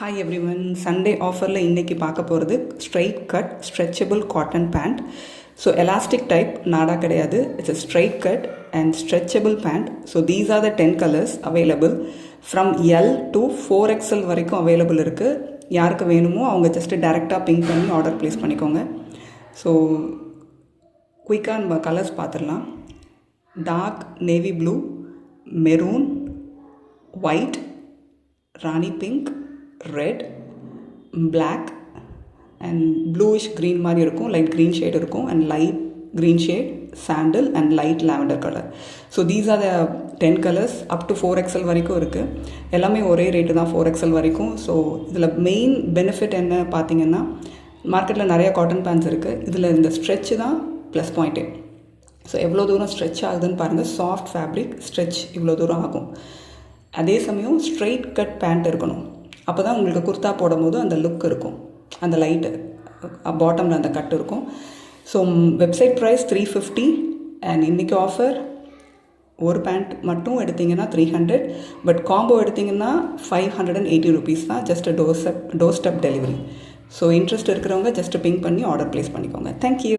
Hi every one, Sunday ஆஃபரில் இன்றைக்கி பார்க்க போகிறது straight cut stretchable cotton pant. So elastic type நாடா கிடையாது, it's a straight cut and stretchable pant. So these are the 10 colors available from L to 4XL வரைக்கும் available இருக்குது. யாருக்கு வேணுமோ அவங்க ஜஸ்ட்டு டேரெக்டாக பிங்க் பண்ணி ஆர்டர் ப்ளேஸ் பண்ணிக்கோங்க. ஸோ குயிக்காக நம்ம கலர்ஸ் பார்த்துடலாம். Dark navy blue, maroon, white, rani pink, red, black and bluish green மாதிரி இருக்கும், லைட் க்ரீன் ஷேட் இருக்கும், and light green shade, sandal and light lavender colour. So these are the 10 colours. Up to 4XL வரைக்கும் இருக்குது. எல்லாமே ஒரே rate தான் 4XL வரைக்கும். So இதில் மெயின் பெனிஃபிட் என்ன பார்த்தீங்கன்னா, மார்க்கெட்டில் நிறைய காட்டன் பேண்ட்ஸ் இருக்குது, இதில் இந்த ஸ்ட்ரெச் தான் ப்ளஸ் பாயிண்ட்டே. ஸோ எவ்வளோ தூரம் ஸ்ட்ரெச் ஆகுதுன்னு பாருங்கள். சாஃப்ட் ஃபேப்ரிக், ஸ்ட்ரெச் இவ்வளோ தூரம் ஆகும். அதே சமயம் ஸ்ட்ரெயிட் கட் பேண்ட் இருக்கணும், அப்போ தான் உங்களுக்கு குர்த்தா போடும்போது அந்த லுக் இருக்கும், அந்த லைட்டு பாட்டமில் அந்த கட் இருக்கும். ஸோ வெப்சைட் ப்ரைஸ் 350 அண்ட் இன்றைக்கி ஆஃபர் ஒரு பேண்ட் மட்டும் எடுத்திங்கன்னா 300, பட் காம்போ எடுத்திங்கன்னா 580 rupees தான், just door step delivery. So interest இருக்கிறவங்க ஜஸ்ட் பிங்க் பண்ணி ஆர்டர் ப்ளேஸ் பண்ணிக்கோங்க. தேங்க்யூ.